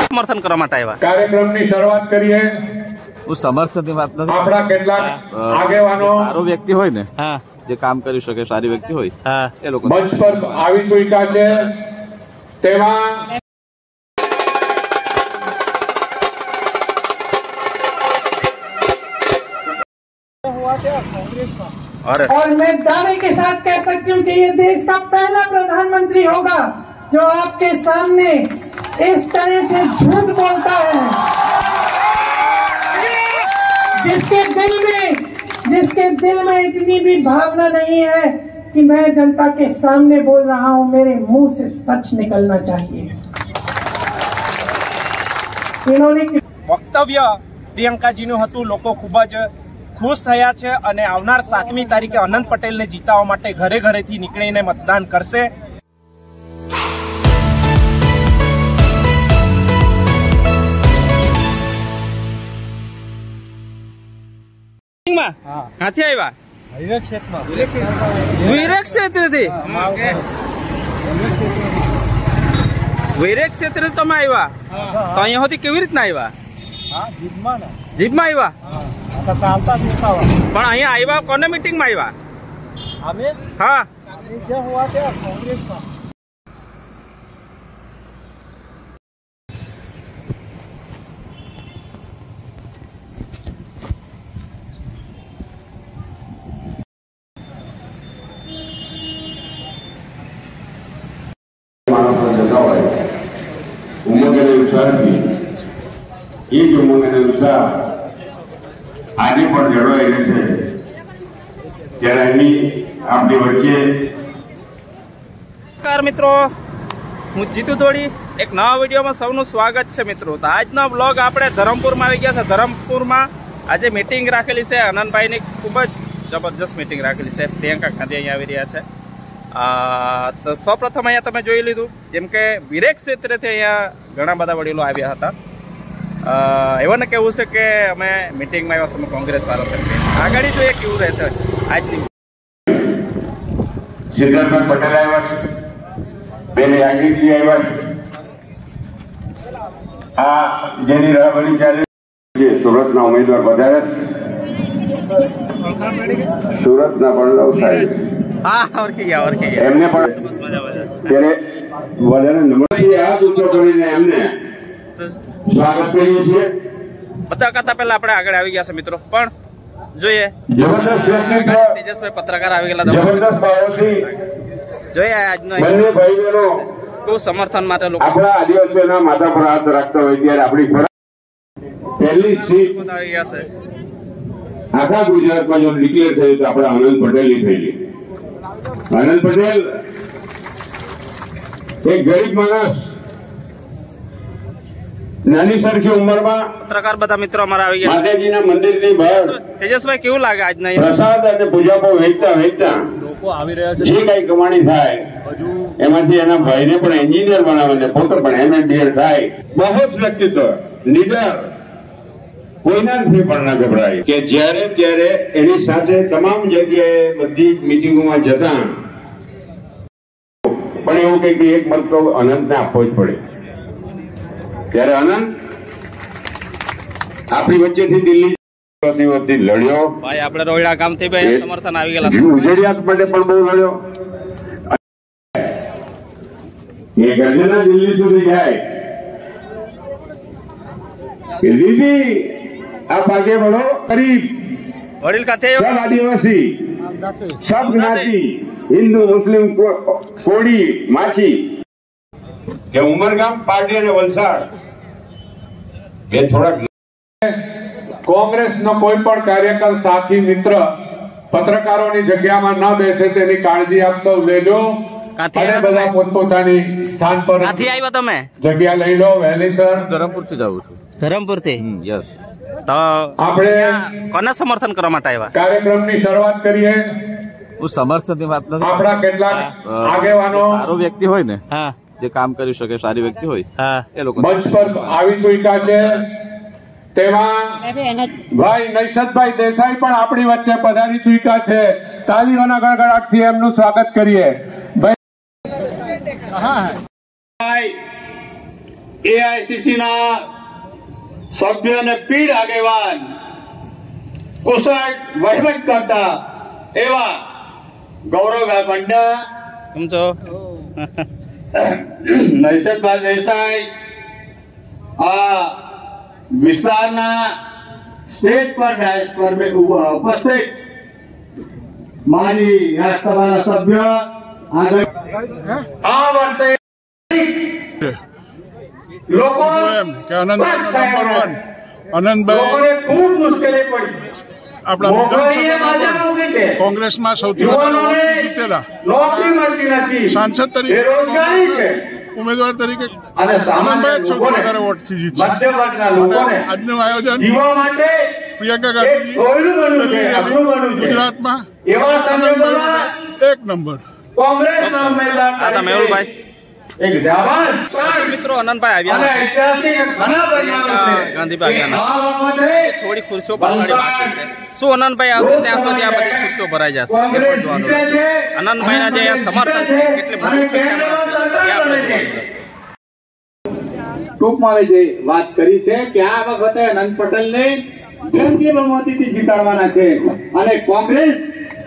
समर्थन કરવા માટે આવ્યા કાર્યક્રમની શરૂઆત કરીએ। હું સમર્થનની વાત નથી, આપણા કેટલાક આગેવાનો સારો વ્યક્તિ હોય ને, હા, જે કામ કરી શકે, સારી વ્યક્તિ હોય, હા, એ લોકો મંચ પર આવી ચૂક્યા છે। તેમાં और मैं दावे के साथ कह सकती हूँ कि ये देश का पहला प्रधानमंत्री होगा जो आपके सामने इस तरह से झूठ बोलता है, जिसके दिल में इतनी भी भावना नहीं है कि मैं जनता के सामने बोल रहा हूँ, मेरे मुंह से सच निकलना चाहिए। इन्होंने वक्तव्य प्रियंकाजीનું હતું। લોકો ખૂબ જ ખુશ થયા છે અને આવનાર 7મી તારીખે અનંત પટેલને જીતાવવા માટે ઘરે ઘરેથી નીકળીને મતદાન કરશે। ક્યાંથી આવ્યા? વિરેક ક્ષેત્રથી તમે આવ્યા તો અહીંયા સુધી કેવી રીતના આવ્યા? જીપમાં આવ્યા? પણ અહીંયા આવ્યા કોને મીટિંગમાં આવ્યા? હા, उमंग અને ઉત્સાહથી એ જ ઉમંગ અને ઉત્સાહ આજે પણ જળવાઈ રહે છે। ત્યારે અહીં આપણી વચ્ચે નમસ્કાર મિત્રો, હું જીતુ ધોળી એક નવા વિડીયોમાં સૌનું સ્વાગત છે મિત્રો। તો આજનો બ્લોગ આપણે ધરમપુરમાં આવી ગયા છે। ધરમપુરમાં આજે મીટિંગ રાખેલી છે આનંદભાઈની, ખૂબ જ જબરજસ્ત મીટિંગ રાખેલી છે। પ્રિયંકા ગાંધી અહીંયા આવી રહ્યા છે। તો સૌપ્રથમ અહીંયા તમે જોઈ લીધું જેમ કે વિરેક ક્ષેત્રેથી અહીંયા ઘણા બધા વડીલો આવ્યા હતા। એવાને કહેવું છે કે અમે મીટિંગમાં આવ્યા સમય કોંગ્રેસ વાળા છે, આગળ જોઈએ કેવું રહેશે આજની। સિદ્ધાર્થભાઈ પટેલ આવ્યા છે, બેન યાજ્ઞિકજી આવ્યા છે। આ જેની રાહબરી ચાલે છે સુરતના ઉમેદવાર વધારે સુરતના પણ નવસારી, હા, ઓળખી ગયા એમને પણ ત્યારે વધારે નંબરથી હાથ ઊંચો કરીને એમને સ્વાગત કરીએ છીએ। બધા કરતા પહેલા આપણે આગળ આવી ગયા છે મિત્રો, પણ જોઈએ જબરદસ્ત વ્યક્તિત્વ, તેજસભાઈ પત્રકાર આવી ગયેલા, જબરદસ્ત ભાવથી જોઈએ આજનો બંને ભાઈ બહેનો કેવું સમર્થન માટે લોકો આપણા આદિવાસીઓના માથા પર હાથ રાખતા હોય ત્યારે આપણી પહેલી સીટ આવી ગયા છે। આખા ગુજરાતમાં જો ડિક્લેર થયું તો આપણે આનંદ પટેલની થયેલી। આનંદ પટેલ એક ગરીબ માણસ, નાની સરખી ઉંમરમાં પત્રકાર બધા મિત્રો અમારા આવી ગયા। માતાજીના મંદિરની બહાર તેજસભાઈ કેવું લાગે આજના પ્રસાદ અને પૂજાપો વેચતા લોકો આવી રહ્યા છે। જે કઈ કમાણી થાય એમાંથી એના ભાઈને પણ એન્જિનિયર બનાવે ને પોતે પણ MA થાય। બહુ જ વ્યક્તિત્વ, લીડર, કોઈના નથી પણ ના ગભરાય કે જ્યારે ત્યારે એની સાથે તમામ જગ્યાએ બધી મિટિંગોમાં જતા પણ એવું કઈ કે એક મત તો અનંતને આપવો જ પડે। ત્યારે અનંત આપણી વચ્ચેથી દિલ્હી લડ્યો ભાઈ, આપણે રોયડા ગામથી ભાઈ સમર્થન આવી ગયેલા છે। ઉજળિયાત માટે પણ બહુ લડ્યો। એ ગર્જના દિલ્હી સુધી જાય કે દીદી आप आगे बढ़ो, गरीब, વડીલ કાથે सब आदिवासी, सब ज्ञाति, हिंदू, मुस्लिम, कोड़ी, माछी के उमरगाम पार्टी અને વલસાડ એ થોડાક કોંગ્રેસનો કોઈ પણ કાર્યકર, સાથી, મિત્ર પત્રકારોની જગ્યામાં ન બેસે તેની કાળજી આપ સૌ લેજો અને બધા પોતપોતાની સ્થાન પર આવ્યા તમે જગ્યા લઈ લો વહેલીસર। ધરમપુરથી જ આવું છું। ધરમપુરથી? યસ। તો આપણે કોના સમર્થન કરવા માટે આવ્યા? કાર્યક્રમની શરૂઆત કરીએ। હું સમર્થનની વાત નથી, આપણા કેટલાક આગેવાનો સારો વ્યક્તિ હોય ને, હા, જે કામ કરી શકે, સારી વ્યક્તિ હોય, હા, એ લોકો મંચ પર આવી ચૂક્યા છે। તેમાં ભાઈ નૈશદભાઈ દેસાઈ પણ આપણી વચ્ચે પધારી ચૂક્યા છે। તાલીઓના ગડગડાટથી એમનું સ્વાગત કરીએ। ભાઈ એઆઈસીસી ના સભ્ય અને પીઢ આગેવાન કુશળ વહીવટ કરતા એવા ગૌરવભાઈ પંડ્યા, કેમ છો? નૈસદભાઈ દેસાઈ, આ વિસ્તારના સ્ટેજ પર ઉપસ્થિત મારી રાજ્યસભાના સભ્ય, આ વર્ષે લોકો આનંદભાઈ ખૂબ મુશ્કેલી પડી. આપણા વિધાનસભામાં કોંગ્રેસમાં સૌથી વધારે જીતેલા સાંસદ તરીકે ઉમેદવાર તરીકે આનંદભાઈ સૌથી વધારે વોટથી જીતશે. આજનું આયોજન પ્રિયંકા ગાંધીજી ગુજરાતમાં એક નંબર. મેહુલભાઈ મિત્રો આનંદભાઈ આવ્યા, ગાંધીભાઈ આવ્યા, થોડી ખુરશીઓ પાછળ બાકી છે. શું આનંદભાઈ આવશે ત્યાં સુધી આ બધી ખુરશીઓ ભરાઈ જશે? આનંદભાઈના જે સમર્થન છે કેટલી મોટી સંખ્યામાં આવશે એ આપણે જોવાનું રહેશે. ટૂંકમાં જે વાત કરી છે કે આ વખતે અનંત પટેલને જંગી બહુમતીથી જીતાડવાના છે અને કોંગ્રેસ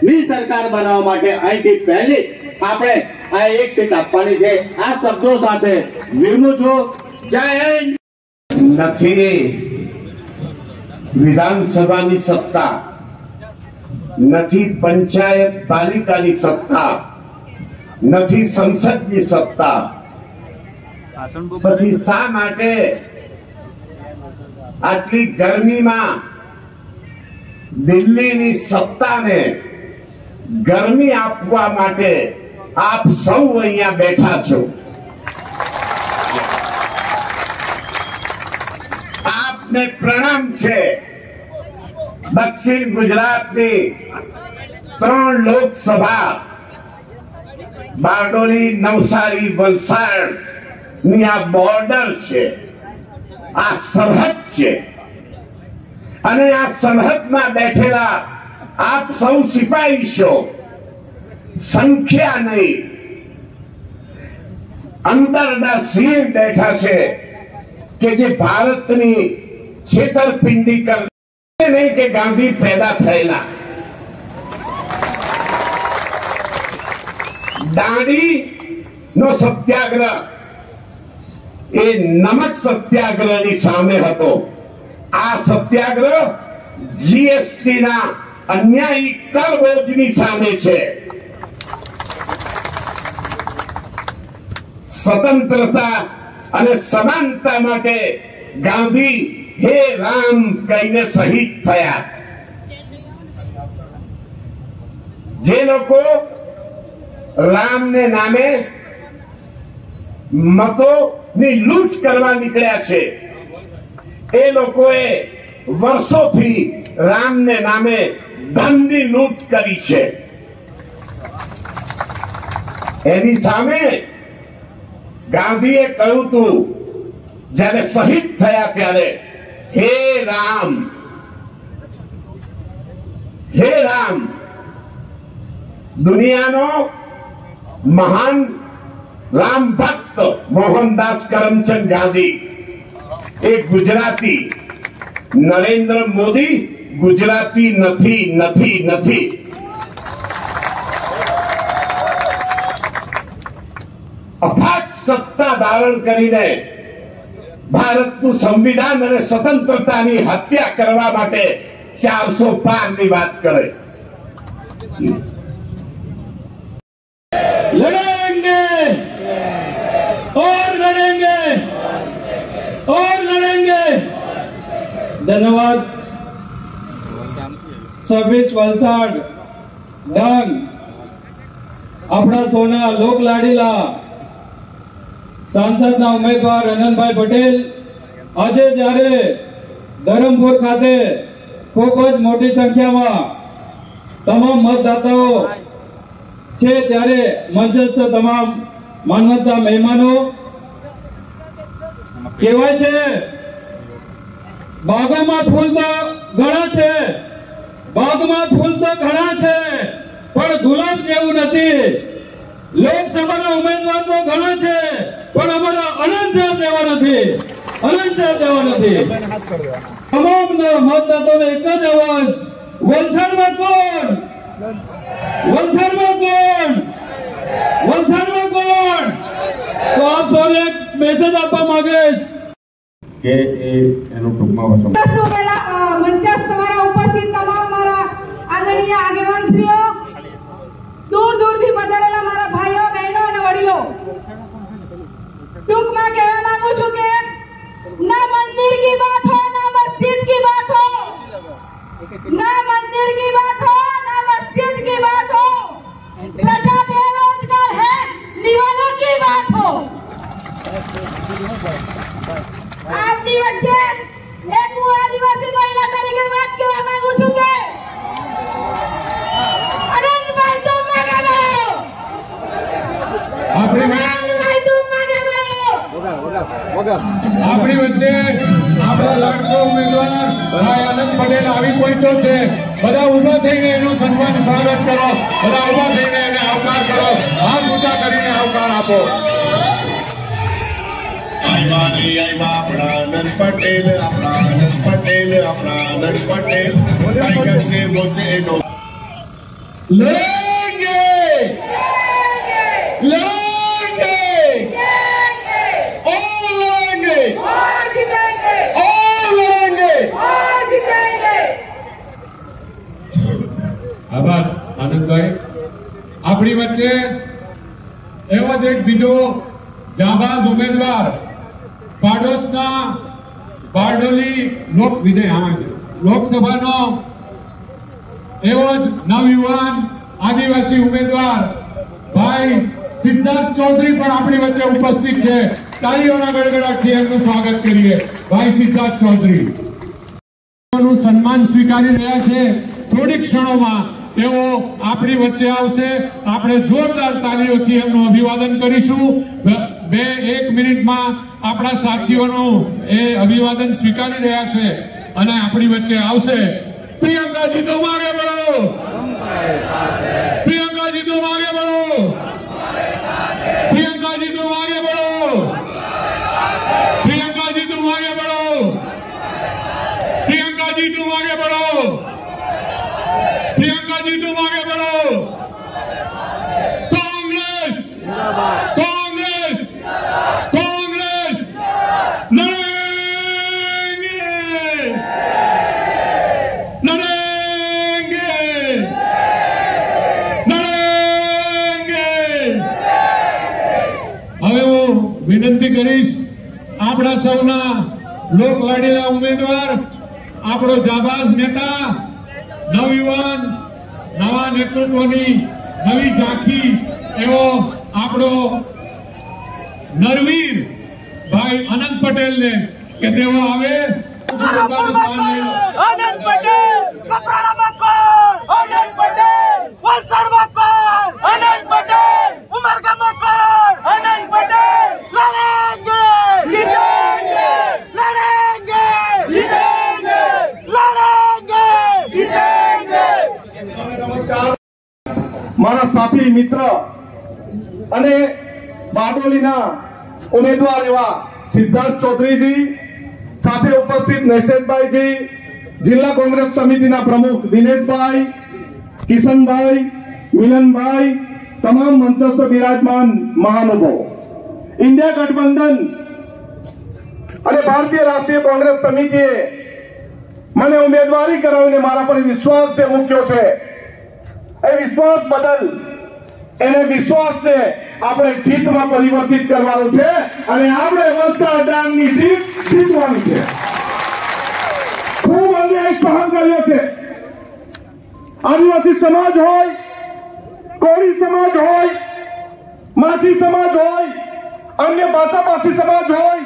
ની સરકાર બનાવવા માટે અહીંથી પહેલી આપણે આ એક સીટ આપવાની છે. આ શબ્દો સાથે વિરમું છું. જય હિન્દ. નથી વિધાનસભાની સત્તા, નથી પંચાયત પાલિકાની સત્તા, નથી સંસદની સત્તા, પછી શા માટે આટલી ગરમીમાં દિલ્હીની સત્તાને ગરમી આપવા માટે આપ સૌ અહીંયા બેઠા છો? આપને પ્રણામ છે. દક્ષિણ ગુજરાતની 3 લોકસભા બારડોલી, નવસારી, વલસાડ ની આ બોર્ડર છે, આ સરહદ છે અને આ સરહદમાં બેઠેલા આપ સૌ સિપાહી છો. સંખ્યા નહીં, અંદરના સિંહ બેઠા છે કે જે ભારતની છેતરપિંડી કરે નહીં કે ગાંધી પેદા થયેલા. દાંડી નો સત્યાગ્રહ એ નમક સત્યાગ્રહની સામે હતો. આ સત્યાગ્રહ જીએસટી ના અન્યાયી કર બોજની સામે છે. સ્વતંત્રતા અને સમાનતા માટે ગાંધી હે રામ કહીને શહીદ થયા. જે લોકો રામને નામે મતોની લૂંટ કરવા નીકળ્યા છે એ લોકોએ વર્ષોથી રામને નામે ધનની લૂંટ કરી છે. એની સામે ગાંધીએ કહ્યું હતું જ્યારે શહીદ થયા ત્યારે, હે રામ, હે રામ. દુનિયાનો મહાન રામ ભક્ત મોહનદાસ કરમચંદ ગાંધી એ ગુજરાતી. નરેન્દ્ર મોદી ગુજરાતી નથી, નથી, નથી. અફાટ સત્તા ધારણ કરીને ભારતનું સંવિધાન અને સ્વતંત્રતાની હત્યા કરવા માટે 400 પારની વાત કરે. लड़ेंगे और लड़ेंगे और लड़ेंगे. धन्यवाद. 26 વલસાડ ડાંગ આપણા સોના લોક લાડીલા સાંસદના ઉમેદવાર આનંદભાઈ પટેલ આજે જ્યારે ધરમપુર ખાતે ખૂબ જ મોટી સંખ્યામાં તમામ મતદાતાઓ છે ત્યારે મંચસ્થ તમામ માનવતા મહેમાનો, કહેવાય છે બાગોમાં ફૂલ તો ઘણા છે, બાગમાં ફૂલ તો ઘણા છે પણ ગુલાબ જેવું નથી. લોકસભાના ઉમેદવાર તો ઘણા છે પણ અમારે અનંત દેવો નથી. તમામના મતદાતાઓને એક જ અવાજ, વલસાડમાં કોણ? વલસાડમાં કોણ? વલસાડમાં કોણ? તો આપ સૌને એક મેસેજ આપવા માંગીશ કે એનું ટૂંકમાં મંચસ્થ તમારા ઉપસ્થિત તમામ મારા આદરણીય આગેવાનશ્રીઓ, દૂર દૂરથી પધારેલા મારા ભાઈઓ, બહેનો અને વડીલો, ટૂંકમાં કહેવા માંગુ છું કે ના મંદિર की बात हो, ना मस्जिद की बात हो, ना मंदिर की बात हो, ना मस्जिद की बात हो, प्रजा बेरोजगार है, दीवानों की बात हो. આપની વચ્ચે એક હું આદિવાસી મહિલા તરીકે વાત કરવા માંગુ છું કે અનંતભાઈ તુમ માગે બળો, અનંતભાઈ તુમ માગે બળો. આપણી વચ્ચે આપણા લાડકો ઉમેદવાર ભાઈ આનંદ પટેલ આવી પહોંચ્યો છે. બધા ઉભા થઈને એનું સન્માન સ્વાગત કરો. બધા ઉભા થઈને એને આવકાર કરો. હાથ ઊંચા કરીને આવકાર આપો. આપણા આનંદ પટેલ, આપણા આનંદ પટેલ, આપણા આનંદ પટેલ, ટાઈગર દેવો છે એનો લેંગે લેંગે ઓ લેંગે और जीतेंगे, ઓ લેંગે. और जीतेंगे. આભાર આનંદભાઈ. આપણી વચ્ચે એવો જ એક બીજો જાબાઝ ઉમેદવાર પાડોશના બારડોલી લોકસભાનો એવો જ નવયુવાન આદિવાસી ઉમેદવાર ભાઈ સિદ્ધાર્થ ચૌધરી પણ આપણી વચ્ચે ઉપસ્થિત છે. તાળીઓના ગડગડાટથી એમનું સ્વાગત કરીએ. ભાઈ સિદ્ધાર્થ ચૌધરી નું સન્માન સ્વીકારી રહ્યા છે. થોડીક ક્ષણોમાં તેઓ આપણી વચ્ચે આવશે. આપણે જોરદાર તાળીઓથી એમનું અભિવાદન કરીશું. 1 મિનિટમાં આપણા સાથીઓનું એ અભિવાદન સ્વીકારી રહ્યા છે અને આપણી વચ્ચે આવશે. પ્રિયંકાજી તો માગે બળો, પ્રિયંકાજી તો માગે બળો, પ્રિયંકાજી તો માગે બળો, પ્રિયંકાજી તો માગે બળો, પ્રિયંકાજી તો માગે બળો, પ્રિયંકાજી તો માગે બળો. કોંગ્રેસ કોંગ્રેસ કોંગ્રેસ લડેંગે લડેંગે લડેંગે. હવે હું વિનંતી કરીશ આપણા સૌના લોકલાડીલા ઉમેદવાર, આપણો જાબાઝ નેતા, નવયુવાન, નવા નેતૃત્વની નવી ઝાંખી એવો આપણો નરવીર ભાઈ અનંત પટેલને કે તેઓ આવે. આનંદ પટેલ, કપરાડામાં કોણ? આનંદ પટેલ, વલસાડમાં કોણ? આનંદ પટેલ, ઉમરગામમાં કોણ? આનંદ પટેલ. લડેંગે જીતેંગે, લડેંગે જીતેંગે, લડેંગે જીતેંગે. મારા સાથી મિત્ર અને બારડોલીના ઉમેદવાર એવા સિદ્ધાર્થ ચૌધરીજી, સાથે ઉપસ્થિત નૈસેતભાઈજી, જિલ્લા કોંગ્રેસ સમિતિના પ્રમુખ દિનેશભાઈ, કિશનભાઈ, મિલનભાઈ, તમામ મંચસ્થ બિરાજમાન મહાનુભાવો, ઇન્ડિયા ગઠબંધન અને ભારતીય રાષ્ટ્રીય કોંગ્રેસ સમિતિએ મને ઉમેદવારી કરાવીને મારા પર વિશ્વાસ જે મૂક્યો છે, એ વિશ્વાસ બદલ એને વિશ્વાસને આપણે જીતમાં પરિવર્તિત કરવાનું છે અને આપણે વલસાડ ડાંગની જીત જીતવાની છે. ખૂબ અન્યાય સહન કર્યો છે. આદિવાસી સમાજ હોય, કોળી સમાજ હોય, માછી સમાજ હોય, અન્ય ભાષાભાષી સમાજ હોય,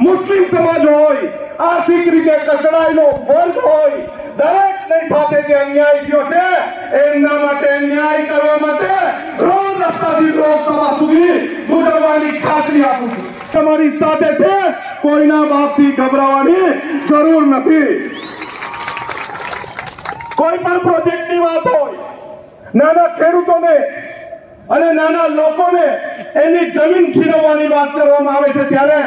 મુસ્લિમ સમાજ હોય, આર્થિક રીતે કચડાયેલો વર્ગ હોય, દરેકની સાથે જે અન્યાય થયો છે એમના માટે ન્યાય કરવા માટે રોજ રસ્તાથી લોકસભા સુધી ગુજરવાની ખાતરી આપું છું. તમારી સાથે છે, કોઈના બાપથી ગભરાવાની જરૂર નથી. કોઈ પણ પ્રોજેક્ટની વાત હોય, નાના ખેડૂતોને અને નાના લોકોને એની જમીન છીનવવાની વાત કરવામાં આવે છે ત્યારે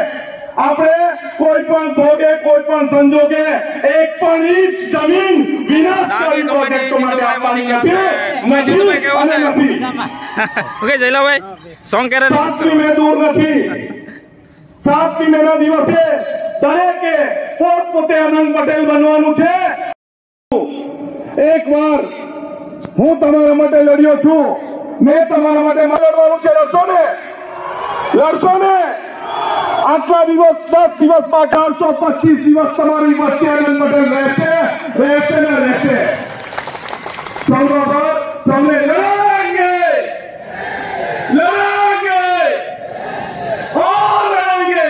આપણે કોઈ પણ ભોગે કોઈ પણ સંજોગે એક પણ ઇંચ જમીન વિનાશકારી પ્રોજેક્ટો માટે આપવાની નથી. ઓકે જયલાભાઈ સોંગ કરે 7મી મે દૂર નથી. 7મી મેના દિવસે દરેકે પોતે આનંદ પટેલ બનવાનું છે. એકવાર હું તમારા માટે લડ્યો છું, મેં તમારા માટે લડવાનું છે. લડશો ને? આટલા દિવસ 10 દિવસમાં 425 દિવસ તમારી વચ્ચે આનંદ પટેલ રહેશે ને રહેશે. સૌને લડાएंगे और लड़ेंगे.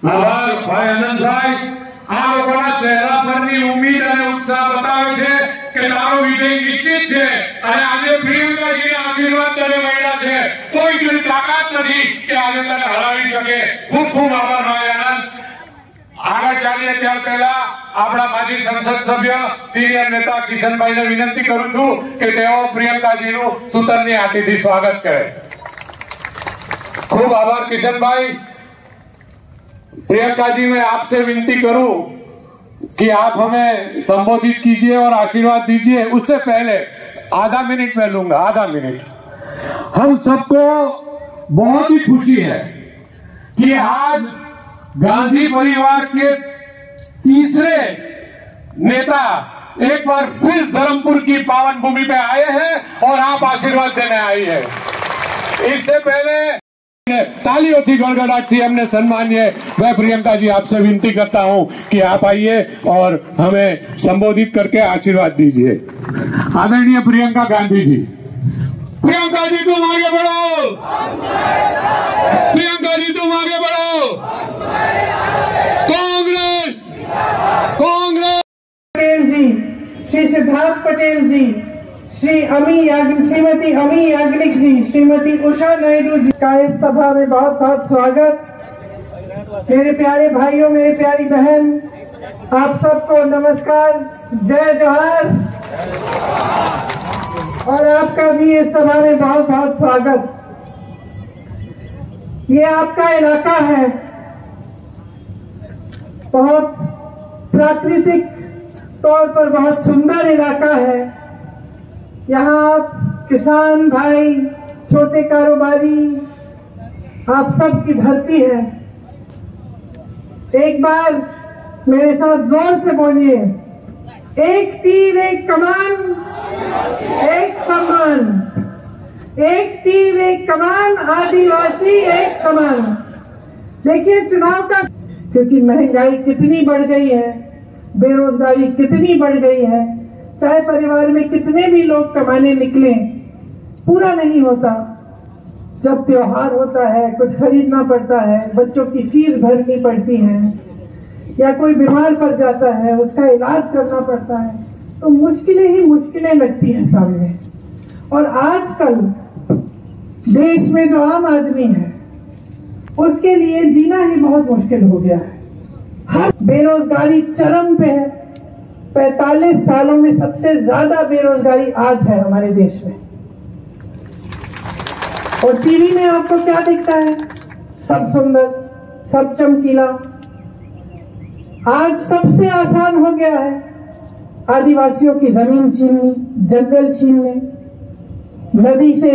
આભાર ભાઈ આનંદભાઈ. આ લોકોના ચહેરા પરની ઉમ્મીદ અને ઉત્સાહ બતાવે છે કે તારો વિજય નિશ્ચિત છે અને આજે પ્રિયંકાજીને આશીર્વાદ તને મળ્યા છે. કોઈ જેવી તાકાત નથી કે આજે તને હરાવી શકે. ખૂબ ખૂબ આભાર ભાઈ આનંદ. આગળ ચાલીએ ત્યાર પહેલા આપણા માજી સંસદ સભ્ય સિનિયર નેતા કિશનભાઈને વિનંતી કરું છું કે તેઓ પ્રિયંકાજીનું સૂતરની હાથીથી સ્વાગત કરે. खूब आभार किशन भाई. प्रियंका जी मैं आपसे विनती करूं कि आप हमें संबोधित कीजिए और आशीर्वाद दीजिए. उससे पहले आधा मिनट मैं लूंगा, आधा मिनट. हम सबको बहुत ही खुशी है कि आज गांधी परिवार के तीसरे नेता एक बार फिर धर्मपुर की पावन भूमि पे आए हैं और आप आशीर्वाद देने आई है. इससे पहले तालियों की गड़गड़ाहट थी, हमने सम्मान्य मैं प्रियंका जी आपसे विनती करता हूं कि आप आइए और हमें संबोधित करके आशीर्वाद दीजिए. आदरणीय प्रियंका गांधी जी. प्रियंका जी तुम आगे बढ़ो. प्रियंका जी तुम आगे बढ़ो. कांग्रेस पटेल जी, श्री सिद्धार्थ पटेल जी, श्रीमती अमी याग्निक जी, श्रीमती उषा नायडू जी का इस सभा में बहुत बहुत स्वागत. मेरे प्यारे भाइयों, मेरी प्यारी बहन, आप सबको नमस्कार, जय जोहार. और आपका भी इस सभा में बहुत बहुत स्वागत. ये आपका इलाका है, बहुत प्राकृतिक तौर पर बहुत सुंदर इलाका है. यहाँ आप किसान भाई, छोटे कारोबारी, आप सब की धरती है. एक बार मेरे साथ जोर से बोलिए, एक तीर एक कमान एक समान. एक तीर एक कमान, आदिवासी एक समान. देखिए चुनाव का, क्योंकि महंगाई कितनी बढ़ गई है, बेरोजगारी कितनी बढ़ गई है, चाहे परिवार में कितने भी लोग कमाने निकले, पूरा नहीं होता. जब त्योहार होता है, कुछ खरीदना पड़ता है, बच्चों की फीस भरनी पड़ती है, या कोई बीमार पड़ जाता है, उसका इलाज करना पड़ता है, तो मुश्किलें ही मुश्किलें लगती हैं सामने. और आजकल देश में जो आम आदमी है, उसके लिए जीना ही बहुत मुश्किल हो गया है. हर बेरोजगारी चरम पे है. 45 सालों में सबसे ज्यादा बेरोजगारी आज है हमारे देश में. और टीवी में आपको क्या दिखता है? सब सुंदर, सब चमकीला. आज सबसे आसान हो गया है आदिवासियों की जमीन छीननी, जंगल छीनने, नदी से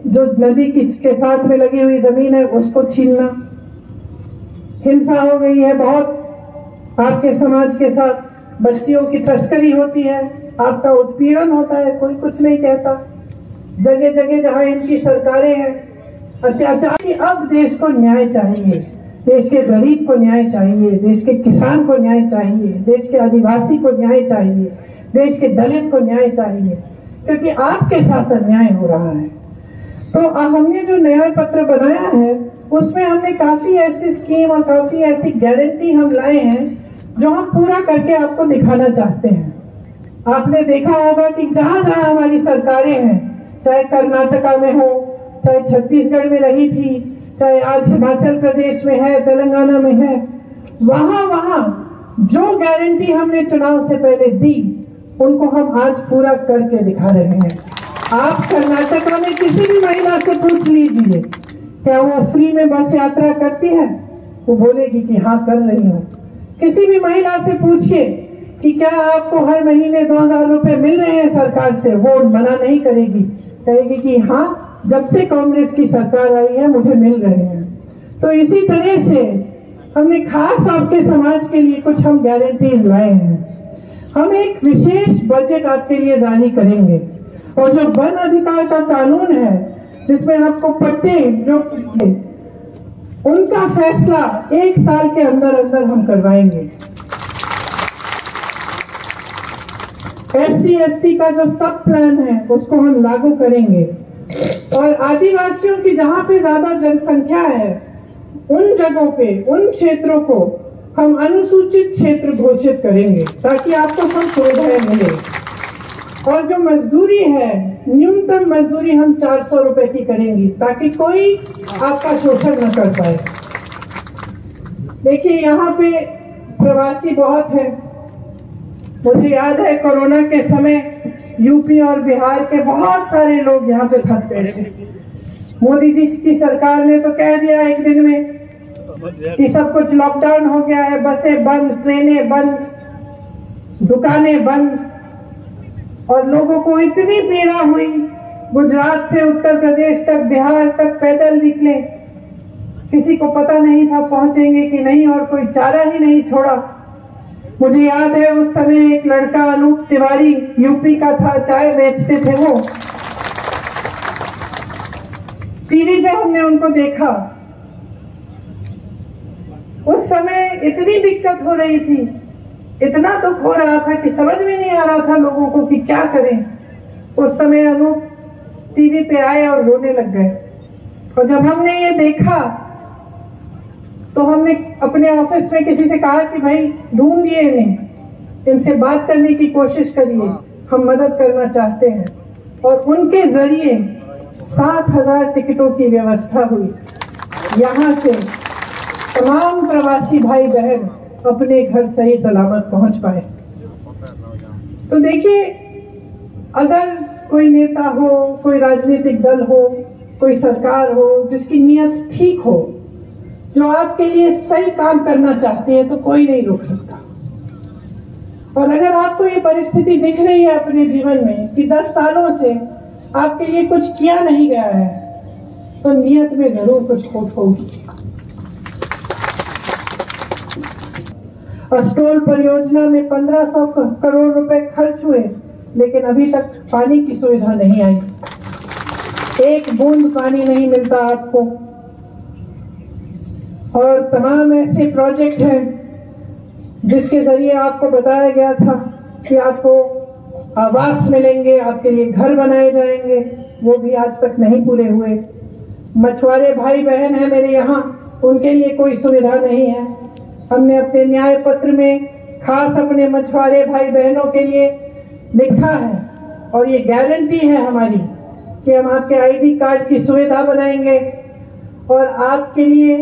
जो नदी के साथ में लगी हुई जमीन है उसको छीनना. हिंसा हो गई है बहुत आपके समाज के साथ. बच्चियों की तस्करी होती है, आपका उत्पीड़न होता है, कोई कुछ नहीं कहता. जगह जगह जहां इनकी सरकारें हैं, अत्याचार की. अब देश को न्याय चाहिए, देश के गरीब को न्याय चाहिए, देश के किसान को न्याय चाहिए, देश के आदिवासी को न्याय चाहिए, देश के दलित को न्याय चाहिए, क्योंकि आपके साथ अन्याय हो रहा है. तो हमने जो न्याय पत्र बनाया है उसमें हमने काफी ऐसी स्कीम और काफी ऐसी गारंटी हम लाए हैं जो हम पूरा करके आपको दिखाना चाहते हैं. आपने देखा होगा कि जहां जहां हमारी सरकारें हैं, चाहे कर्नाटका में हो, चाहे छत्तीसगढ़ में रही थी, चाहे आज हिमाचल प्रदेश में है, तेलंगाना में है, वहां वहां जो गारंटी हमने चुनाव से पहले दी, उनको हम आज पूरा करके दिखा रहे हैं. आप कर्नाटका में किसी भी महिला से पूछ लीजिए क्या वो फ्री में बस यात्रा करती है, वो बोलेगी कि हाँ कर रही हूँ। किसी भी महिला से पूछिए कि क्या आपको हर महीने 2000 रुपए मिल रहे हैं सरकार से, वो मना नहीं करेगी, कहेगी कि हाँ जब से कांग्रेस की सरकार आई है मुझे मिल रहे हैं। तो इसी तरह से हमने खास आपके समाज के लिए कुछ हम गारंटीज लाए हैं। हम एक विशेष बजट आपके लिए जारी करेंगे और जो वन अधिकार का कानून है जिसमें आपको पट्टे जो उनका फैसला 1 साल के अंदर अंदर हम करवाएंगे। SC/ST का जो सब प्लान है उसको हम लागू करेंगे और आदिवासियों की जहां पे ज्यादा जनसंख्या है उन जगहों पे, उन क्षेत्रों को हम अनुसूचित क्षेत्र घोषित करेंगे ताकि आपको सब सुविधाएं मिले। और जो मजदूरी है, न्यूनतम मजदूरी हम 400 रुपए की करेंगी ताकि कोई आपका शोषण न कर पाए। देखिए यहाँ पे प्रवासी बहुत है। मुझे याद है कोरोना के समय यूपी और बिहार के बहुत सारे लोग यहाँ पे फंस गए थे। मोदी जी की सरकार ने तो कह दिया एक दिन में कि सब कुछ लॉकडाउन हो गया है, बसें बंद, ट्रेनें बंद, दुकानें बंद, और लोगों को इतनी पीड़ा हुई। गुजरात से उत्तर प्रदेश तक, बिहार तक पैदल निकले, किसी को पता नहीं था पहुंचेंगे कि नहीं और कोई चारा ही नहीं छोड़ा। मुझे याद है उस समय एक लड़का अनूप तिवारी यूपी का था, चाय बेचते थे वो, टीवी पे हमने उनको देखा। उस समय इतनी दिक्कत हो रही थी, इतना दुख हो रहा था कि समझ में नहीं आ रहा था लोगों को कि क्या करें। उस समय अनूप टीवी पे आए और रोने लग गए। और जब हमने ये देखा तो हमने अपने ऑफिस में किसी से कहा कि भाई ढूंढिए इन्हें, इनसे बात करने की कोशिश करिए, हम मदद करना चाहते हैं। और उनके जरिए 7000 टिकटों की व्यवस्था हुई। यहाँ से तमाम प्रवासी भाई बहन अपने घर सही सलामत पहुंच पाए। तो देखिए, अगर कोई नेता हो, कोई राजनीतिक दल हो, कोई सरकार हो जिसकी नीयत ठीक हो, जो आपके लिए सही काम करना चाहती है, तो कोई नहीं रोक सकता। और अगर आपको ये परिस्थिति दिख रही है अपने जीवन में कि 10 सालों से आपके लिए कुछ किया नहीं गया है, तो नीयत में जरूर कुछ खोट होगी। अस्टोल परियोजना में 1500 करोड़ रुपए खर्च हुए, लेकिन अभी तक पानी की सुविधा नहीं आई। एक बूंद पानी नहीं मिलता आपको। और तमाम ऐसे प्रोजेक्ट हैं जिसके जरिए आपको बताया गया था कि आपको आवास मिलेंगे, आपके लिए घर बनाए जाएंगे, वो भी आज तक नहीं पूरे हुए। मछुआरे भाई बहन हैं मेरे यहाँ, उनके लिए कोई सुविधा नहीं है। हमने अपने न्याय पत्र में खास अपने मछुआरे भाई बहनों के लिए लिखा है और ये गारंटी है हमारी कि हम आपके आईडी कार्ड की सुविधा बनाएंगे और आपके लिए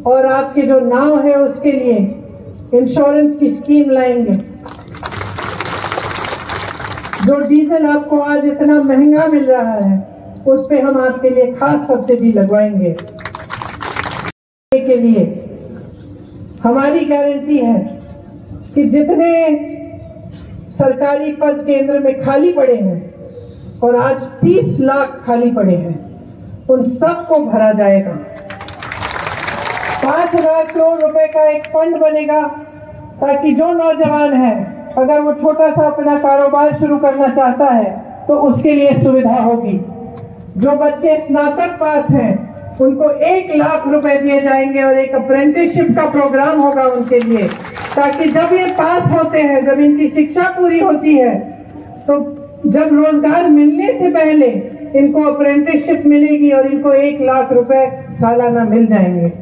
और आपके जो नाव है उसके लिए इंश्योरेंस की स्कीम लाएंगे। जो डीजल आपको आज इतना महंगा मिल रहा है उस पे हम आपके लिए खास सब्सिडी लगवाएंगे। के लिए हमारी गारंटी है कि जितने सरकारी पद केंद्र में खाली पड़े हैं और आज 30 लाख खाली पड़े हैं, उन सबको भरा जाएगा। 5000 करोड़ रुपए का एक फंड बनेगा ताकि जो नौजवान है अगर वो छोटा सा अपना कारोबार शुरू करना चाहता है तो उसके लिए सुविधा होगी। जो बच्चे स्नातक पास हैं उनको 1 लाख रुपए दिए जाएंगे और एक अप्रेंटिसशिप का प्रोग्राम होगा उनके लिए, ताकि जब ये पास होते हैं, जब इनकी शिक्षा पूरी होती है, तो जब रोजगार मिलने से पहले इनको अप्रेंटिसशिप मिलेगी और इनको 1 लाख रुपए सालाना मिल जाएंगे।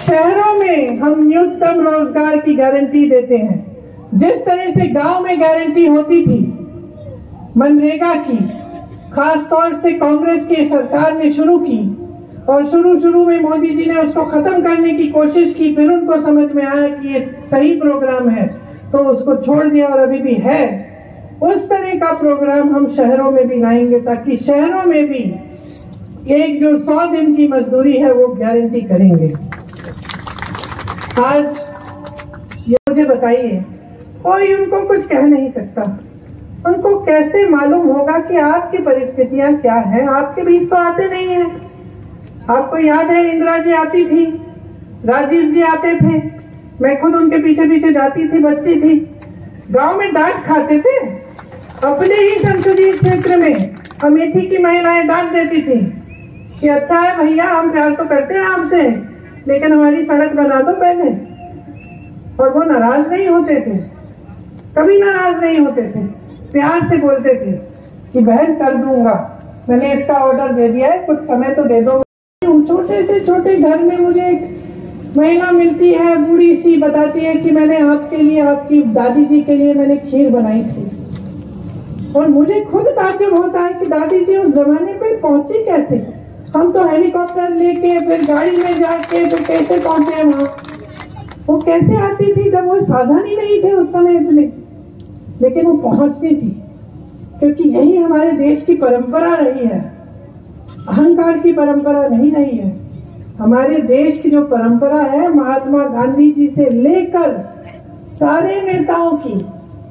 शहरों में हम न्यूनतम रोजगार की गारंटी देते हैं। जिस तरह से गांव में गारंटी होती थी मनरेगा की, खास तौर से कांग्रेस की सरकार ने शुरू की और शुरू में मोदी जी ने उसको खत्म करने की कोशिश की, फिर उनको समझ में आया कि ये सही प्रोग्राम है तो उसको छोड़ दिया और अभी भी है। उस तरह का प्रोग्राम हम शहरों में भी लाएंगे, ताकि शहरों में भी एक जो 100 दिन की मजदूरी है वो गारंटी करेंगे। आज ये मुझे बताइए, कोई उनको कुछ कह नहीं सकता। उनको कैसे मालूम होगा कि आपकी परिस्थितियां क्या हैं? आपके बीच तो आते नहीं हैं। आपको याद है इंदिरा जी आती थी, राजीव जी आते थे, मैं खुद उनके पीछे पीछे जाती थी, बच्ची थी। गांव में डांट खाते थे, अपने ही संसदीय क्षेत्र में अमेठी की महिलाएं डांट देती थी कि अच्छा है भैया, हम प्यार तो करते हैं आपसे, लेकिन हमारी सड़क बना दो पहले। और वो नाराज नहीं होते थे, कभी नाराज नहीं होते थे, प्यार से बोलते थे कि बहन कर दूंगा, मैंने इसका ऑर्डर दे दिया है, कुछ समय तो दे दो। छोटे से छोटे घर में मुझे एक महिला मिलती है, बूढ़ी सी, बताती है कि मैंने आपके लिए, आपकी दादी जी के लिए मैंने खीर बनाई थी। और मुझे खुद ताज्जुब होता है कि दादी जी उस जमाने पे पहुंची कैसे? हम तो हेलीकॉप्टर लेके, फिर गाड़ी में जाके, फिर कैसे पहुंचे वहां? वो कैसे आती थी जब वो साधन ही नहीं थे उस समय इतने, लेकिन वो पहुंचती थी, क्योंकि यही हमारे देश की परंपरा रही है। अहंकार की परंपरा नहीं रही है। हमारे देश की जो परंपरा है, महात्मा गांधी जी से लेकर सारे नेताओं की,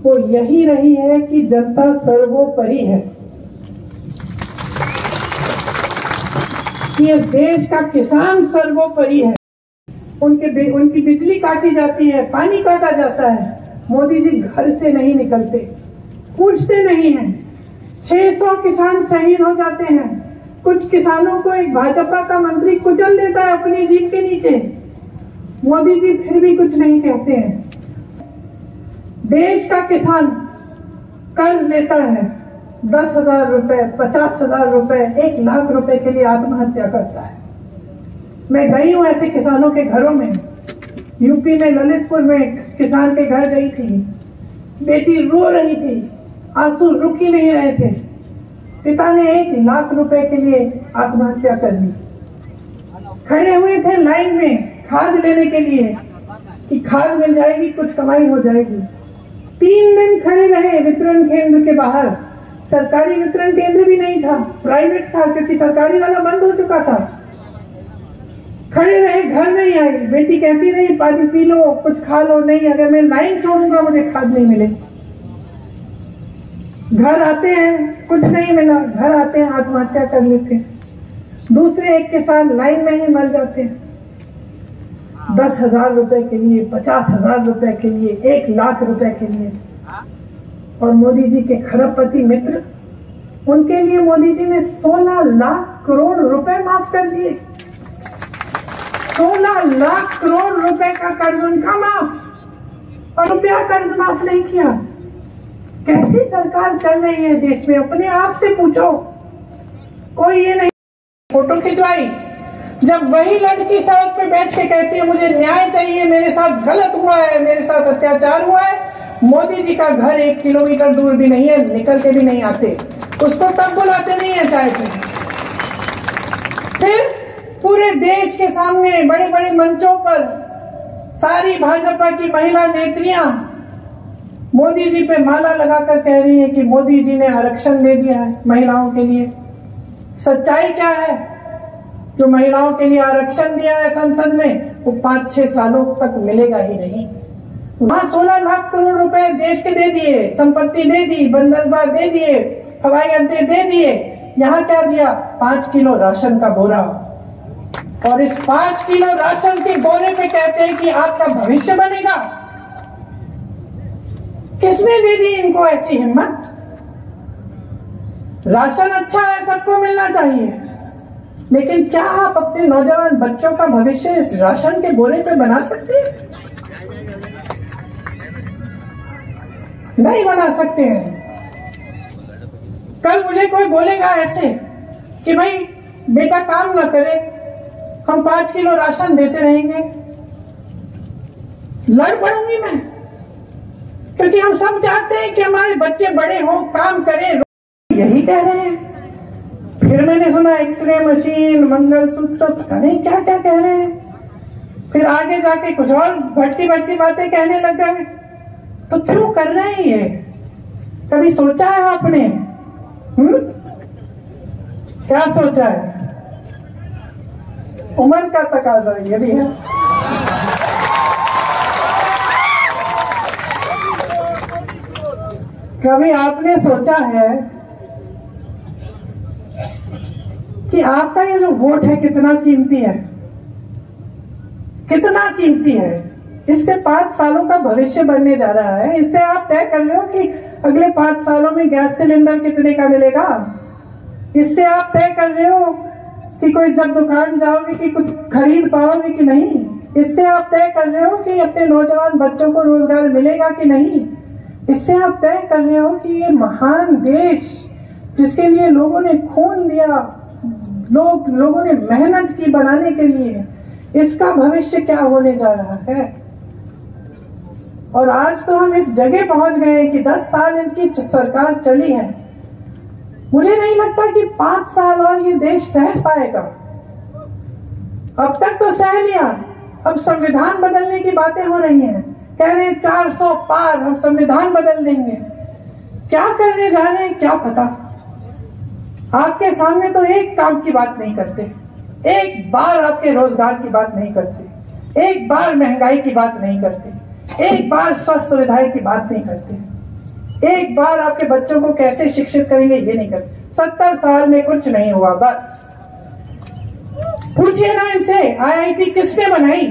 वो यही रही है कि जनता सर्वोपरि है, कि इस देश का किसान सर्वोपरि है। उनकी बिजली काटी जाती है, पानी काटा जाता है, मोदी जी घर से नहीं निकलते, पूछते नहीं हैं। 600 किसान शहीद हो जाते हैं। कुछ किसानों को एक भाजपा का मंत्री कुचल देता है अपनी जीप के नीचे, मोदी जी फिर भी कुछ नहीं कहते हैं। देश का किसान कर्ज लेता है, 10,000 रुपए, 50,000 रुपए, 1 लाख रुपए के लिए आत्महत्या करता है। मैं गई हूं ऐसे किसानों के घरों में। यूपी में ललितपुर में किसान के घर गई थी, बेटी रो रही थी, आंसू रुक ही नहीं रहे थे। पिता ने 1 लाख रुपए के लिए आत्महत्या कर ली। खड़े हुए थे लाइन में खाद लेने के लिए कि खाद मिल जाएगी, कुछ कमाई हो जाएगी। 3 दिन खड़े रहे वितरण केंद्र के बाहर। सरकारी वितरण केंद्र भी नहीं था, प्राइवेट था, क्योंकि सरकारी वाला बंद हो चुका था। खड़े रहे, घर नहीं आई। बेटी कहती रही पानी पी लो, कुछ खा लो। नहीं, अगर मैं लाइन छोड़ूंगा मुझे खाद नहीं मिलेगी। घर आते हैं, कुछ नहीं मिला, घर आते हैं, आत्महत्या कर लेते हैं। दूसरे एक किसान लाइन में ही मर जाते हैं। 10,000 रुपए के लिए, 50,000 रुपए के लिए, 1 लाख रुपए के लिए। और मोदी जी के खरबपति मित्र, उनके लिए मोदी जी ने 16 लाख करोड़ रुपए माफ कर दिए। 16 लाख करोड़ रुपए का कर्ज उनका माफ, और रुपया कर्ज माफ नहीं किया। कैसी सरकार चल रही है देश में? अपने आप से पूछो। कोई ये नहीं फोटो खिंचवाई, जब वही लड़की सड़क पे बैठ के कहती है मुझे न्याय चाहिए, मेरे साथ गलत हुआ है, मेरे साथ अत्याचार हुआ है, मोदी जी का घर 1 किलोमीटर दूर भी नहीं है, निकल के भी नहीं आते, उसको तब बुलाते नहीं है चाय पे। फिर पूरे देश के सामने बड़े बड़े मंचों पर सारी भाजपा की महिला नेत्रियां मोदी जी पे माला लगाकर कह रही है कि मोदी जी ने आरक्षण दे दिया है महिलाओं के लिए। सच्चाई क्या है? जो महिलाओं के लिए आरक्षण दिया है संसद में, वो 5-6 सालों तक मिलेगा ही नहीं। वहां 16 लाख करोड़ रुपए देश के दे दिए, संपत्ति दे दी, बंदरगाह दे दिए, हवाई अड्डे दे दिए। यहाँ क्या दिया? 5 किलो राशन का बोरा। और इस 5 किलो राशन के बोरे पे कहते हैं कि आपका भविष्य बनेगा। किसने दे दी इनको ऐसी हिम्मत? राशन अच्छा है, सबको मिलना चाहिए, लेकिन क्या आप अपने नौजवान बच्चों का भविष्य इस राशन के बोरे पे बना सकते हैं? नहीं बना सकते हैं। कल मुझे कोई बोलेगा ऐसे कि भाई बेटा काम ना करे, हम 5 किलो राशन देते रहेंगे, लड़ पड़ूंगी मैं, क्योंकि हम सब चाहते हैं कि हमारे बच्चे बड़े हों, काम करें। यही कह रहे हैं। फिर मैंने सुना एक्सरे मशीन, मंगलसूत्र, पता नहीं क्या क्या कह रहे हैं। फिर आगे जाके कुछ और भट्टी भट्टी बातें कहने लग गए। तो क्यों कर रहे हैं ये? कभी सोचा है आपने? क्या सोचा है? उम्र का तकाजा ये भी है। कभी आपने सोचा है कि आपका ये जो वोट है कितना कीमती है? कितना कीमती है? इससे 5 सालों का भविष्य बनने जा रहा है। इससे आप तय कर रहे हो कि अगले 5 सालों में गैस सिलेंडर कितने का मिलेगा। इससे आप तय कर रहे हो कि कोई जब दुकान जाओगे कि कुछ खरीद पाओगे कि नहीं। इससे आप तय कर रहे हो कि अपने नौजवान बच्चों को रोजगार मिलेगा कि नहीं। इससे आप तय कर रहे हो कि ये महान देश जिसके लिए लोगों ने खून दिया, लोगों ने मेहनत की बनाने के लिए, इसका भविष्य क्या होने जा रहा है। और आज तो हम इस जगह पहुंच गए कि 10 साल इनकी सरकार चली है। मुझे नहीं लगता कि 5 साल और ये देश सह पाएगा। अब तक तो सह लिया, अब संविधान बदलने की बातें हो रही हैं। कह रहे हैं 400 पार, हम संविधान बदल देंगे। क्या करने जा रहे हैं क्या पता। आपके सामने तो एक काम की बात नहीं करते, एक बार आपके रोजगार की बात नहीं करते, एक बार महंगाई की बात नहीं करते, एक बार स्वास्थ्य सुविधाएं की बात नहीं करते, एक बार आपके बच्चों को कैसे शिक्षित करेंगे ये नहीं करते। 70 साल में कुछ नहीं हुआ। बस पूछिए ना इनसे, IIT किसने बनाई?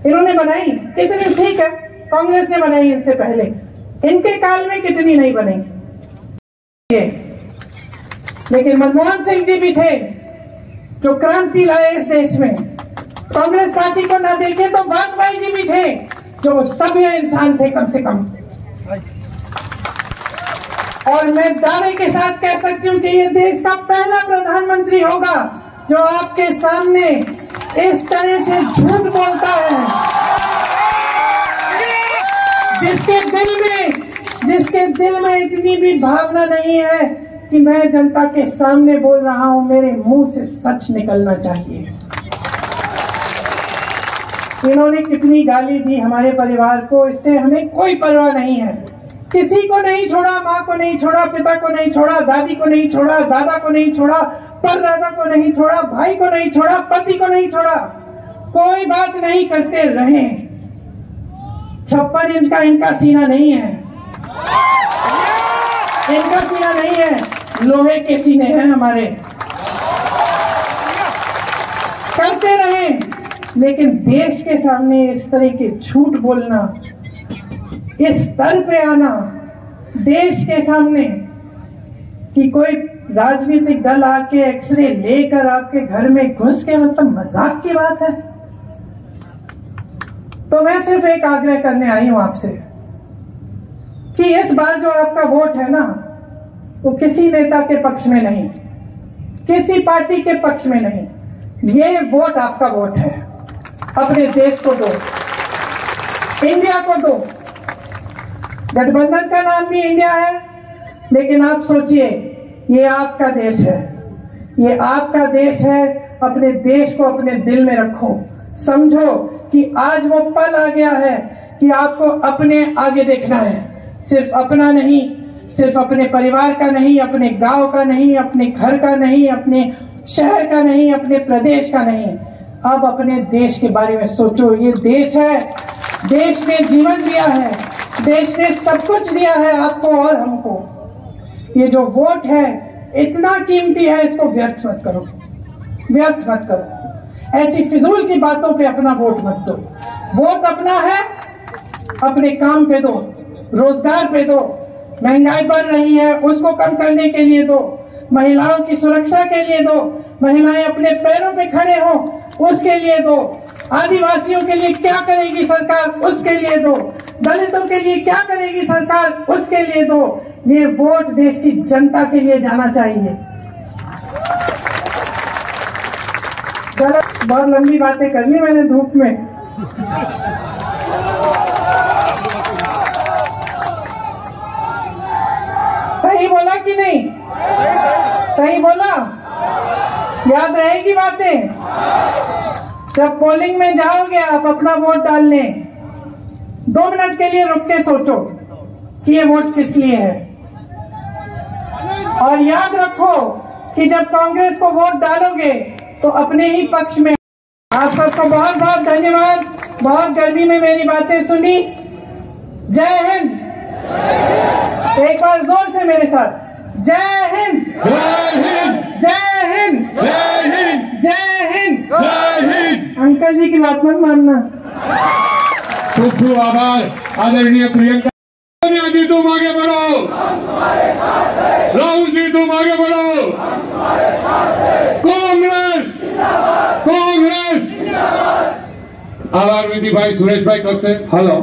इन्होंने बनाई। कितनी? ठीक है, कांग्रेस ने बनाई इनसे पहले। इनके काल में कितनी नहीं बनेगी। लेकिन मनमोहन सिंह जी भी थे जो क्रांति लाए इस देश में। कांग्रेस पार्टी को ना देखे तो वाजपेयी जी भी थे जो सभ्य इंसान थे कम से कम। और मैं दावे के साथ कह सकती हूँ कि ये देश का पहला प्रधानमंत्री होगा जो आपके सामने इस तरह से झूठ बोलता है, जिसके दिल में इतनी भी भावना नहीं है कि मैं जनता के सामने बोल रहा हूं, मेरे मुंह से सच निकलना चाहिए। इन्होंने कितनी गाली दी हमारे परिवार को, इससे हमें कोई परवाह नहीं है। किसी को नहीं छोड़ा, माँ को नहीं छोड़ा, पिता को नहीं छोड़ा, दादी को नहीं छोड़ा, दादा को नहीं छोड़ा, परदादा को नहीं छोड़ा, भाई को नहीं छोड़ा, पति को नहीं छोड़ा। कोई बात नहीं करते रहे। 56 इंच का इनका सीना नहीं है, इनका सीना नहीं है, लोहे के सीने हैं हमारे। करते रहे, लेकिन देश के सामने इस तरह के झूठ बोलना, इस स्तर पे आना देश के सामने कि कोई राजनीतिक दल आके एक्सरे लेकर आपके घर में घुस के, मतलब मजाक की बात है। तो मैं सिर्फ एक आग्रह करने आई हूं आपसे कि इस बार जो आपका वोट है ना, वो किसी नेता के पक्ष में नहीं, किसी पार्टी के पक्ष में नहीं। ये वोट आपका वोट है। अपने देश को दो, इंडिया को दो। गठबंधन का नाम भी इंडिया है, लेकिन आप सोचिए, ये आपका देश है, ये आपका देश है। अपने देश को अपने दिल में रखो। समझो कि आज वो पल आ गया है कि आपको अपने आगे देखना है। सिर्फ अपना नहीं, सिर्फ अपने परिवार का नहीं, अपने गांव का नहीं, अपने घर का नहीं, अपने शहर का नहीं, अपने प्रदेश का नहीं। अब अपने देश के बारे में सोचो। ये देश है, देश ने जीवन दिया है, देश ने सब कुछ दिया है आपको और हमको। ये जो वोट है इतना कीमती है, इसको व्यर्थ मत करो, व्यर्थ मत करो। ऐसी फिजूल की बातों पे अपना वोट मत दो। वोट अपना है, अपने काम पे दो, रोजगार पे दो। महंगाई बढ़ रही है, उसको कम करने के लिए दो। महिलाओं की सुरक्षा के लिए दो, महिलाएं अपने पैरों पे खड़े हो उसके लिए दो। आदिवासियों के लिए क्या करेगी सरकार, उसके लिए दो। दलितों के लिए क्या करेगी सरकार, उसके लिए दो। ये वोट देश की जनता के लिए जाना चाहिए। बहुत लंबी बातें कर ली मैंने धूप में। सही बोला कि नहीं? सही बोला? याद रहेगी बातें? जब पोलिंग में जाओगे आप अपना वोट डालने, 2 मिनट के लिए रुक के सोचो कि ये वोट किस लिए है। और याद रखो कि जब कांग्रेस को वोट डालोगे तो अपने ही पक्ष में। आप सबको बहुत बहुत धन्यवाद, बहुत गर्मी में मेरी बातें सुनी। जय हिंद। एक बार जोर से मेरे साथ, जय हिंद, जय हिंद, जय हिंद, जय हिंद, जय हिंद, जय हिंद। अंकल जी की बात मत मानना। खूब खूब आभार आदरणीय प्रियंका जी, तुम आगे बढ़ो। राहुल जी तुम आगे बढ़ो। कांग्रेस कांग्रेस। आभार विधिभाई सुरेशभाई करશે। हेलो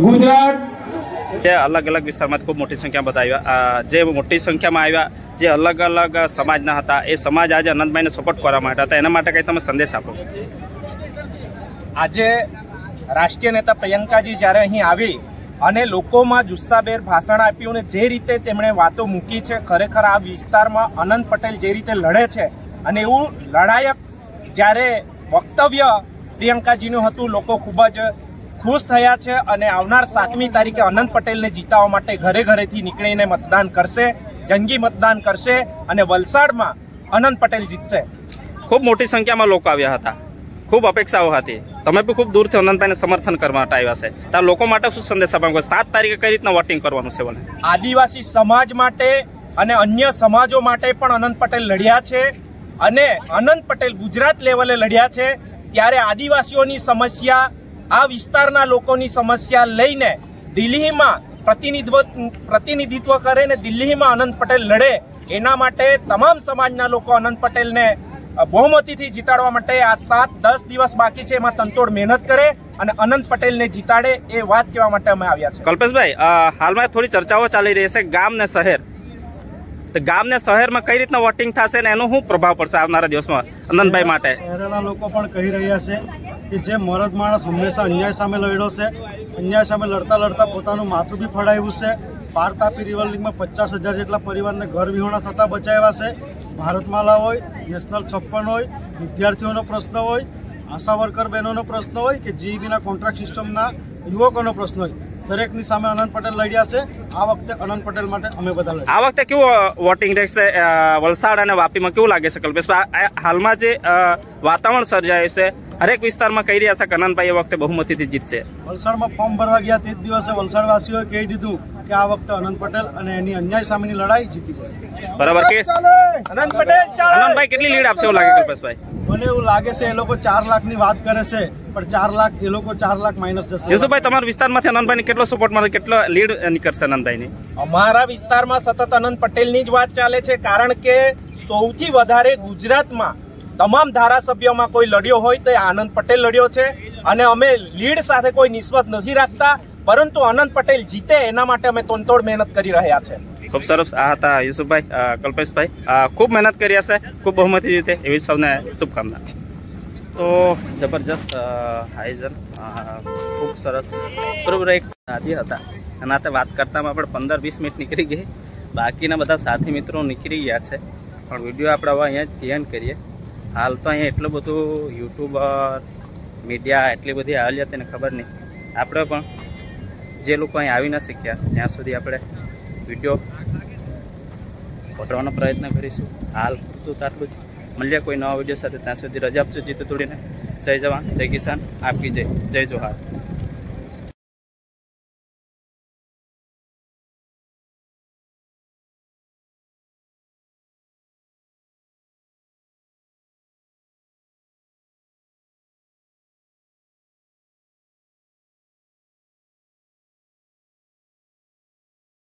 गुजरात જે અલગ અલગ વિસ્તારમાં ખૂબ મોટી સંખ્યામાં બધા આવ્યા, જે મોટી સંખ્યામાં આવ્યા, જે અલગ અલગ સમાજના હતા, એ સમાજ આજે અનંતભાઈને સપોર્ટ કરવા માટે હતા, એના માટે કંઈ તમે સંદેશ આપો? આજે રાષ્ટ્રીય નેતા પ્રિયંકાજી જ્યારે અહીં આવી અને લોકોમાં જુસ્સાભેર ભાષણ આપ્યું અને જે રીતે તેમણે વાતો મૂકી છે, ખરેખર આ વિસ્તારમાં અનંત પટેલ જે રીતે લડે છે અને એવું લડાયક જ્યારે વક્તવ્ય પ્રિયંકાજીનું હતું, લોકો ખૂબ જ ખુશ થયા છે અને આવનાર 7મી તારીખે અનંત પટેલને જીતાવવા માટે ઘરે ઘરેથી નીકળીને મતદાન કરશે, જંગી મતદાન કરશે અને વલસાડમાં અનંત પટેલ જીતશે। ખૂબ મોટી સંખ્યામાં લોકો આવ્યા હતા, ખૂબ અપેક્ષાઓ હતી, તમે પણ ખૂબ દૂરથી અનંતભાઈને સમર્થન કરવા માટે આવ્યા છે, તો લોકો માટે શું સંદેશ આપવાનો? 7 તારીખે કઈ રીતના વોટિંગ કરવાનું છે? બોલે આદિવાસી સમાજ માટે અને અન્ય સમાજો માટે પણ અનંત પટેલ લડ્યા છે અને અનંત પટેલ ગુજરાત લેવલે લડ્યા છે, ત્યારે આદિવાસીઓની સમસ્યા, આ વિસ્તારના લોકોની સમસ્યા લઈને દિલ્હીમાં પ્રતિનિધિત્વ કરે ને દિલ્હીમાં અનંત પટેલ લડે, એના માટે તમામ સમાજના લોકો અનંત પટેલને બહુમતીથી જીતાડવા માટે આ 7-10 દિવસ બાકી છે, એમાં તનતોડ મહેનત કરે અને અનંત પટેલને જીતાડે, એ વાત કહેવા માટે અમે આવ્યા છે। કલ્પેશભાઈ, હાલમાં થોડી ચર્ચાઓ ચાલી રહી છે ગામ ને શહેર, તો ગામ ને શહેરમાં કઈ રીતના વોટિંગ થશે ને એનો શું પ્રભાવ પડશે આવનારા દિવસમાં અનંતભાઈ માટે? શહેરના લોકો પણ કહી રહ્યા છે કે જે મરદ માણસ હંમેશા અન્યાય સામે લડ્યો છે, અન્યાય સામે લડતા લડતા પોતાનું માથું બી ફડાવ્યું છે, પાર તાપી રિવર લિંકમાં 50,000 જેટલા પરિવારને ઘર વિહોણા થતા બચાવ્યા છે, ભારતમાલા હોય, નેશનલ 56 હોય, વિદ્યાર્થીઓનો પ્રશ્ન હોય, આશા વર્કર બહેનોનો પ્રશ્ન હોય કે જીઈબીના કોન્ટ્રાક્ટ સિસ્ટમના યુવકોનો પ્રશ્ન હોય, દરેકની સામે અનંત પટેલ લડ્યા છે। આ વખતે અનંત પટેલ માટે અમે બધા લડ્યા। આ વખતે કેવું વોટિંગ રહેશે વલસાડ અને વાપીમાં, કેવું લાગે છે કલ્પેશભાઈ? હાલમાં જે વાતાવરણ સર્જાયું છે, હરેક વિસ્તારમાં કહી રહ્યા છે કે અનંતભાઈ એ વખતે બહુમતીથી જીતશે। વલસાડમાં ફોર્મ ભરવા ગયા તે જ દિવસે વલસાડવાસીઓએ કહી દીધું કે આ વખતે અનંત પટેલ અને એની અન્યાય સામેની લડાઈ જીતી જશે। બરાબર કે અનંત પટેલ અનંતભાઈ કેટલી લીડ આપશે એવું લાગે કલ્પેશભાઈ? મને એવું લાગે છે એ લોકો 4 લાખની વાત કરે છે, પણ 4 લાખ એ લોકો 4 લાખ માઇનસ જશે। યુસુફભાઈ, તમારા વિસ્તારમાંથી અનંતભાઈને કેટલો સપોર્ટ મળે, કેટલો લીડ નીકળશે અનંતભાઈની? અમારા વિસ્તારમાં સતત અનંત પટેલની જ વાત ચાલે છે, કારણ કે સૌથી વધારે ગુજરાતમાં તમામ ધારાસભ્યોમાં કોઈ લડ્યો હોય તો આનંદ પટેલ લડ્યો છે અને અમે લીડ સાથે કોઈ નિસ્બત નથી રાખતા, પરંતુ અનંત પટેલ જીતે એના માટે અમે તોડતોડ મહેનત કરી રહ્યા છે। ખૂબ સરસ, આ હતા યુસુફભાઈ, કલ્પેશભાઈ, ખૂબ મહેનત કરી હશે, ખૂબ બહુમતી જીતે એવી સૌને શુભકામના। તો જબરજસ્ત આયોજન, ખૂબ સરસ, બરોબર એક સાથી હતા અને આ વાત કરતામાં પણ 15-20 મિનિટ નીકળી ગઈ, બાકીના બધા સાથી મિત્રો નીકળી ગયા છે, પણ વિડીયો આપણે હવે અહીંયા ધ્યાન કરીએ। હાલ તો અહીંયા એટલું બધું યુટ્યુબર મીડિયા એટલી બધી આવેલી હતી ને ખબર નહીં, આપણે પણ જે લોકો અહીં આવી ન શક્યા ત્યાં સુધી આપણે વિડીયો પકડવાનો પ્રયત્ન કરીશું। હાલ પૂરતું આટલું જ, મળીએ કોઈ નવા વિડીયો સાથે, ત્યાં સુધી રજા આપજો જીતુ તોડીને। જય જવાન, જય કિસાન, આપકી જય, જય જોહાર।